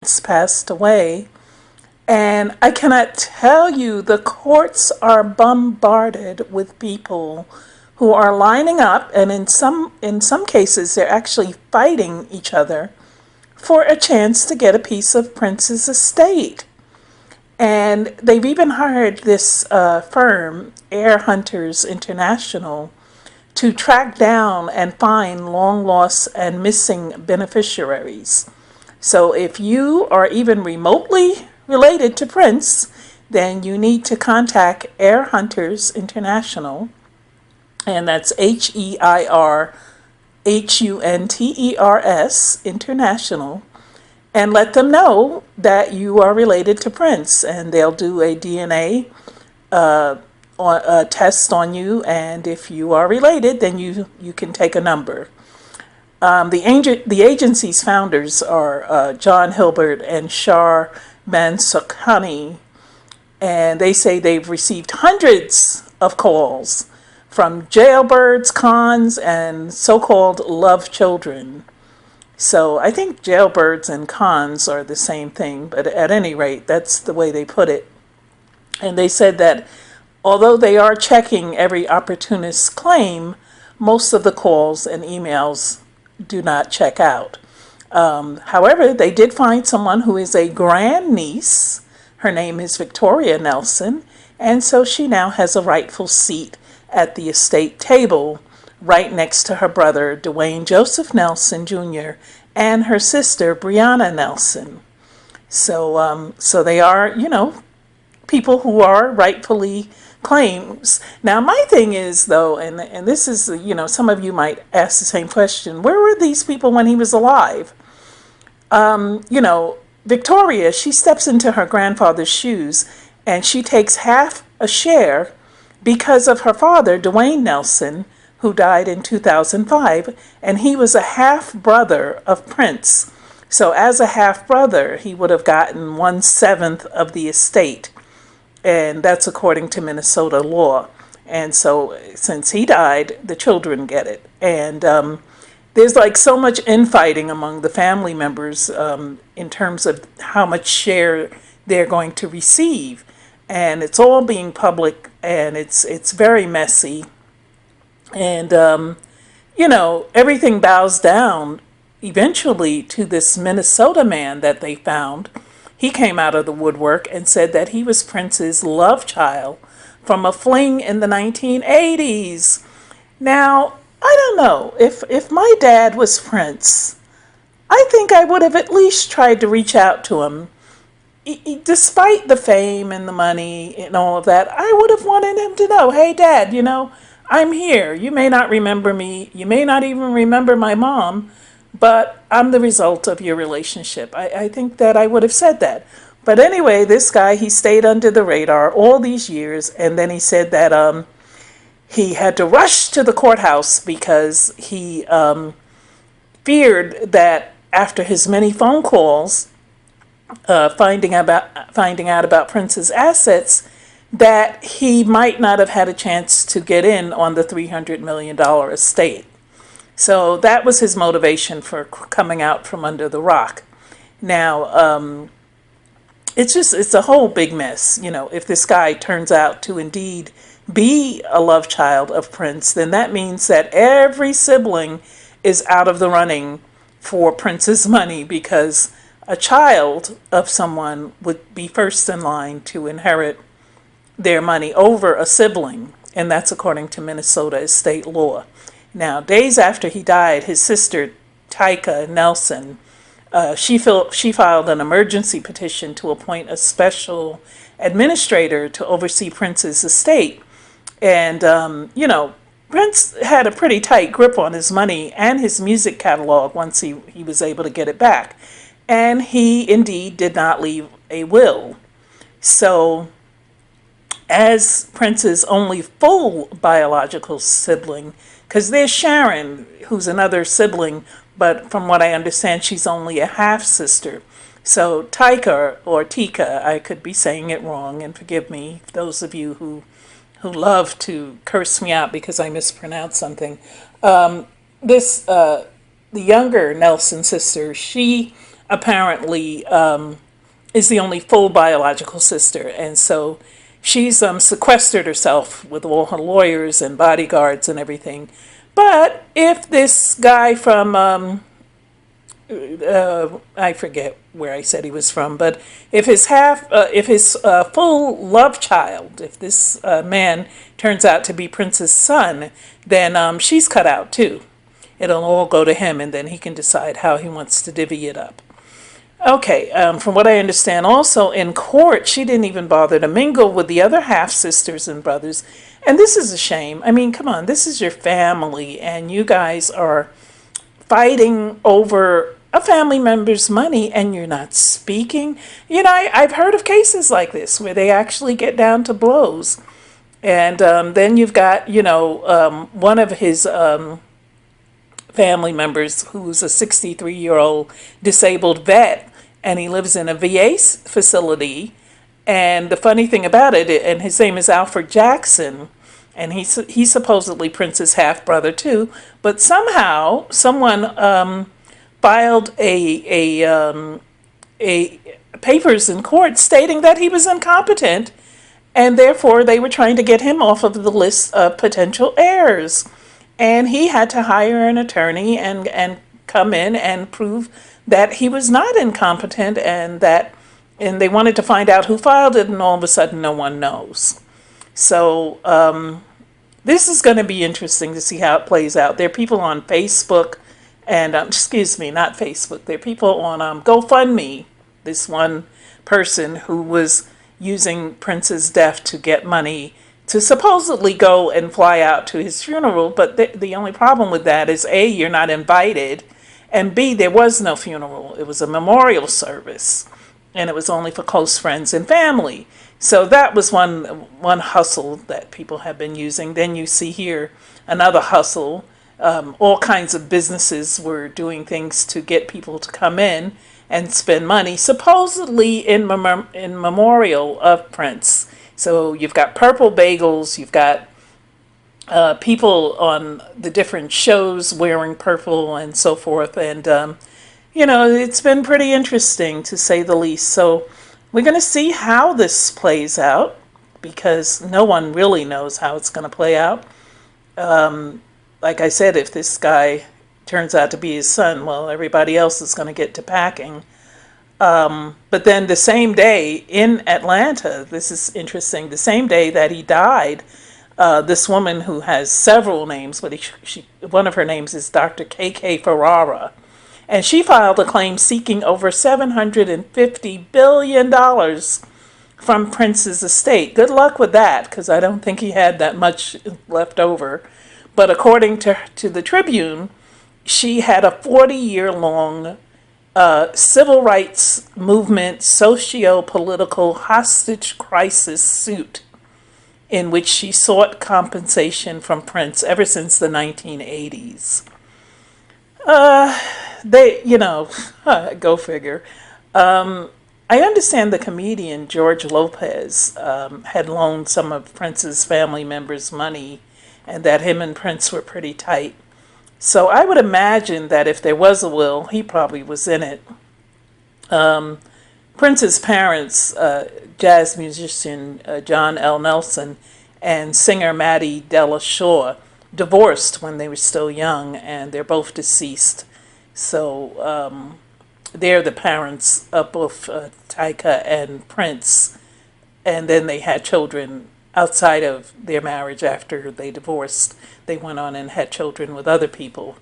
passed away. And I cannot tell you, the courts are bombarded with people who are lining up, and in some cases they're actually fighting each other for a chance to get a piece of Prince's estate. And they've even hired this firm, Air Hunters International, to track down and find long lost and missing beneficiaries. So if you are even remotely related to Prince, then you need to contact Air Hunters International, and that's HEIRHUNTERS International, and let them know that you are related to Prince, and they'll do a DNA test on you, and if you are related, then you can take a number. The agency's founders are John Hilbert and Shar Mansukhani, and they say they've received hundreds of calls from jailbirds, cons, and so-called love children. So I think jailbirds and cons are the same thing, but at any rate, that's the way they put it. And they said that although they are checking every opportunist claim, most of the calls and emails do not check out. However, they did find someone who is a grandniece. Her name is Victoria Nelson, and so she now has a rightful seat at the estate table, right next to her brother, Dwayne Joseph Nelson Jr., and her sister, Brianna Nelson. So they are, people who are rightfully claims. Now, my thing is, though, and this is, some of you might ask the same question, where were these people when he was alive? Victoria, she steps into her grandfather's shoes, and she takes half a share because of her father, Dwayne Nelson, who died in 2005, and he was a half-brother of Prince. So as a half-brother, he would have gotten 1/7 of the estate, and that's according to Minnesota law. And so since he died, the children get it. And there's like so much infighting among the family members in terms of how much share they're going to receive. And it's all being public, and it's very messy. And, everything bows down eventually to this Minnesota man that they found. He came out of the woodwork and said that he was Prince's love child from a fling in the 1980s. Now, I don't know, if my dad was Prince, I think I would have at least tried to reach out to him. Despite the fame and the money and all of that, I would have wanted him to know, hey, Dad, I'm here. You may not remember me. You may not even remember my mom, but I'm the result of your relationship. I think that I would have said that. But anyway, this guy, he stayed under the radar all these years, and then he said that he had to rush to the courthouse because he feared that after his many phone calls, finding out about Prince's assets, that he might not have had a chance to get in on the $300 million estate. So that was his motivation for coming out from under the rock. Now, it's a whole big mess. If this guy turns out to indeed be a love child of Prince, then that means that every sibling is out of the running for Prince's money, because a child of someone would be first in line to inherit their money over a sibling, and that's according to Minnesota estate law. Now, days after he died, his sister, Tyka Nelson, she filed an emergency petition to appoint a special administrator to oversee Prince's estate. And, Prince had a pretty tight grip on his money and his music catalog once he was able to get it back. And he indeed did not leave a will. So, as Prince's only full biological sibling, because there's Sharon, who's another sibling, but from what I understand, she's only a half-sister. So Tyka, or Tika, I could be saying it wrong, and forgive me, those of you who love to curse me out because I mispronounce something. The younger Nelson sister, she apparently is the only full biological sister, and so she's sequestered herself with all her lawyers and bodyguards and everything. But if this guy from I forget where I said he was from, but if his full love child, if this man turns out to be Prince's son, then she's cut out too. It'll all go to him, and then he can decide how he wants to divvy it up. Okay, from what I understand, also in court, she didn't even bother to mingle with the other half sisters and brothers. And this is a shame. I mean, come on, this is your family, and you guys are fighting over a family member's money, and you're not speaking. You know, I've heard of cases like this where they actually get down to blows. And then you've got, one of his family members who's a 63-year-old disabled vet, and he lives in a VA facility. And the funny thing about it, and his name is Alfred Jackson, and he's supposedly Prince's half brother too. But somehow someone filed a papers in court stating that he was incompetent, and therefore they were trying to get him off of the list of potential heirs. And he had to hire an attorney and come in and prove that he was not incompetent, and they wanted to find out who filed it, and all of a sudden no one knows. So this is going to be interesting to see how it plays out. There are people on Facebook, and excuse me, not Facebook. There are people on GoFundMe. This one person who was using Prince's death to get money to supposedly go and fly out to his funeral. But the only problem with that is A, you're not invited, and B, there was no funeral. It was a memorial service, and it was only for close friends and family. So that was one hustle that people have been using. Then you see here another hustle. All kinds of businesses were doing things to get people to come in and spend money, supposedly in memorial of Prince. So you've got purple bagels, you've got people on the different shows wearing purple and so forth. And, it's been pretty interesting to say the least. So we're going to see how this plays out, because no one really knows how it's going to play out. Like I said, if this guy turns out to be his son, well, everybody else is going to get to packing. But then the same day in Atlanta, this is interesting, the same day that he died, this woman who has several names, but one of her names is Dr. K.K. Ferrara, and she filed a claim seeking over $750 billion from Prince's estate. Good luck with that, because I don't think he had that much left over. But according to the Tribune, she had a 40-year-long civil rights movement socio-political hostage crisis suit in which she sought compensation from Prince ever since the 1980s. Go figure. I understand the comedian George Lopez had loaned some of Prince's family members money, and that him and Prince were pretty tight. So I would imagine that if there was a will, he probably was in it. Prince's parents, jazz musician John L. Nelson and singer Mattie Della Shore, divorced when they were still young, and they're both deceased. So they're the parents of both Tyka and Prince, and then they had children outside of their marriage. After they divorced, they went on and had children with other people.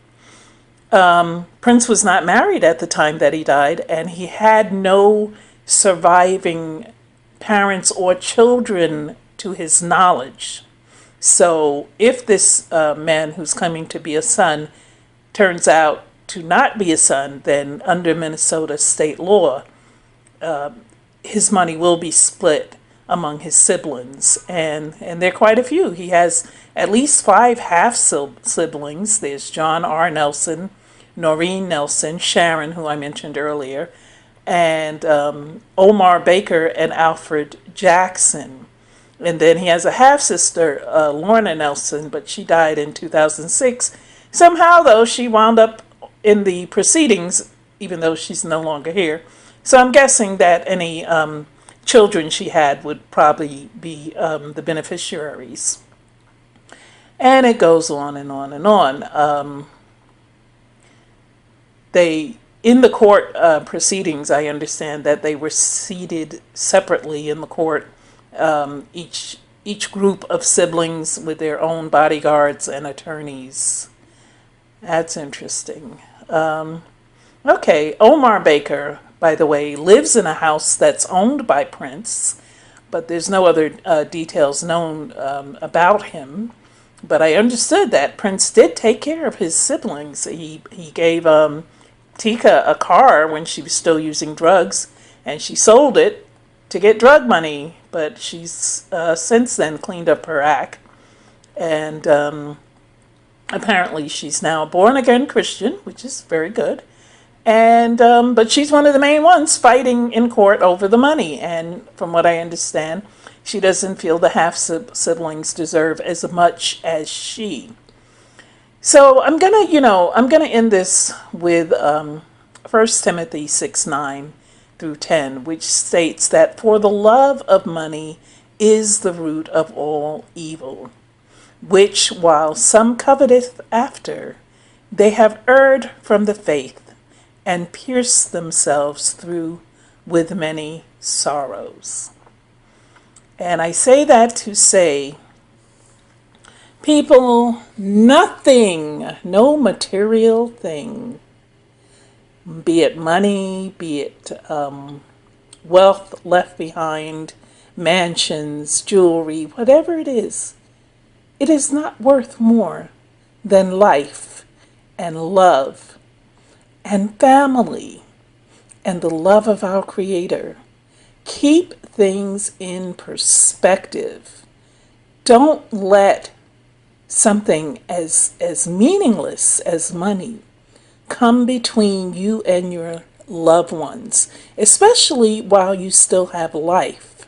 Prince was not married at the time that he died, and he had no surviving parents or children to his knowledge. So if this man who's coming to be a son turns out to not be a son, then under Minnesota state law, his money will be split among his siblings, and there are quite a few. He has at least 5 half-siblings. There's John R. Nelson, Noreen Nelson, Sharon, who I mentioned earlier, and Omar Baker and Alfred Jackson. And then he has a half-sister, Lorna Nelson, but she died in 2006. Somehow, though, she wound up in the proceedings even though she's no longer here. So I'm guessing that any children she had would probably be the beneficiaries. And it goes on and on and on. They in the court proceedings, I understand that they were seated separately in the court, each group of siblings with their own bodyguards and attorneys. That's interesting. Okay, Omar Baker, by the way, lives in a house that's owned by Prince, but there's no other details known about him. But I understood that Prince did take care of his siblings. He gave Tika a car when she was still using drugs, and she sold it to get drug money. But she's since then cleaned up her act, and apparently she's now a born again Christian, which is very good. And but she's one of the main ones fighting in court over the money. And from what I understand, she doesn't feel the half siblings deserve as much as she. So I'm gonna end this with 1 Timothy 6:9 through 10, which states that for the love of money is the root of all evil, which while some coveteth after, they have erred from the faith and pierced themselves through with many sorrows. And I say that to say, people, nothing, no material thing, be it money, be it wealth left behind, mansions, jewelry, whatever it is not worth more than life and love and family and the love of our Creator. Keep things in perspective. Don't let something as meaningless as money come between you and your loved ones, especially while you still have life.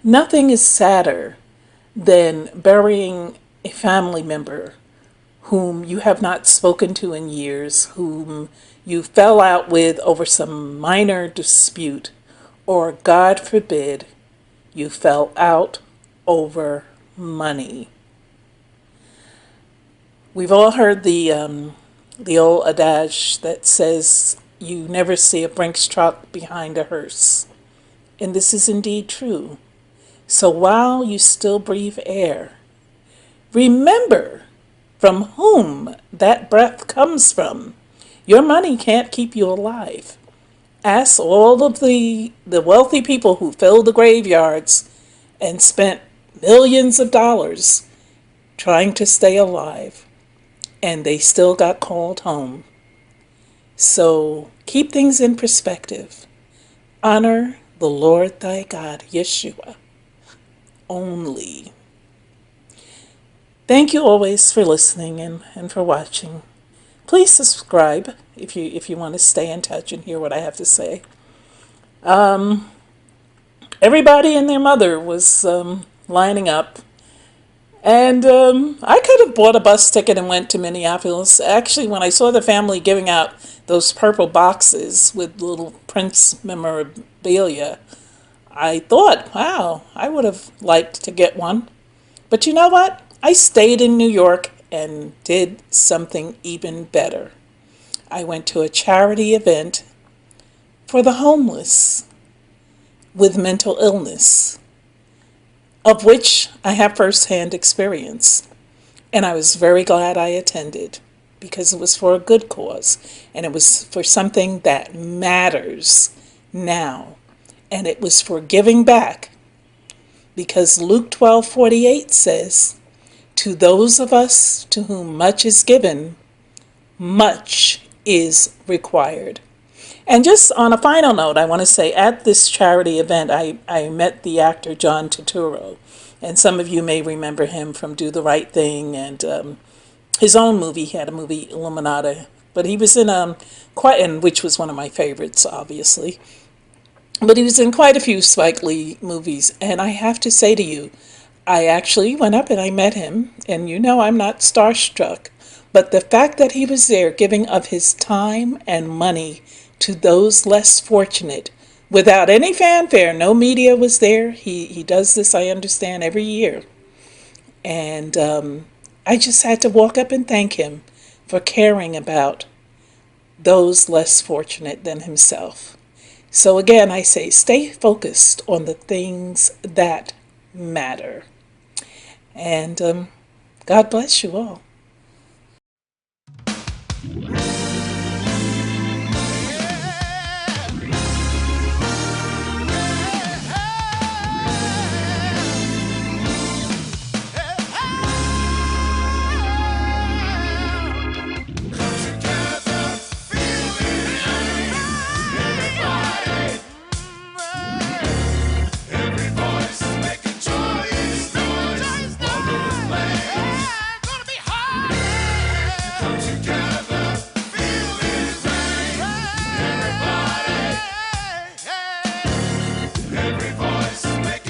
Nothing is sadder than burying a family member whom you have not spoken to in years, whom you fell out with over some minor dispute, or God forbid, you fell out over money. We've all heard the old adage that says you never see a Brinks truck behind a hearse. And this is indeed true. So while you still breathe air, remember from whom that breath comes from. Your money can't keep you alive. Ask all of the wealthy people who filled the graveyards and spent millions of dollars trying to stay alive, and they still got called home. So keep things in perspective. Honor the Lord thy God, Yeshua, only. Thank you always for listening and for watching. Please subscribe if you want to stay in touch and hear what I have to say. Everybody and their mother was lining up. And I could have bought a bus ticket and went to Minneapolis. Actually, when I saw the family giving out those purple boxes with little Prince memorabilia, I thought, wow, I would have liked to get one. But you know what? I stayed in New York and did something even better. I went to a charity event for the homeless with mental illness, of which I have firsthand experience. And I was very glad I attended because it was for a good cause and it was for something that matters now. And it was for giving back, because Luke 12:48 says, to those of us to whom much is given, much is required. And just on a final note, I want to say at this charity event, I met the actor John Turturro. And some of you may remember him from Do the Right Thing and his own movie. He had a movie, Illuminati. But he was in which was one of my favorites, obviously. But he was in quite a few Spike Lee movies. And I have to say to you, I actually went up and I met him. And you know I'm not starstruck. But the fact that he was there giving of his time and money to those less fortunate without any fanfare, no media was there. He does this, I understand, every year. And I just had to walk up and thank him for caring about those less fortunate than himself. So again, I say stay focused on the things that matter. And God bless you all.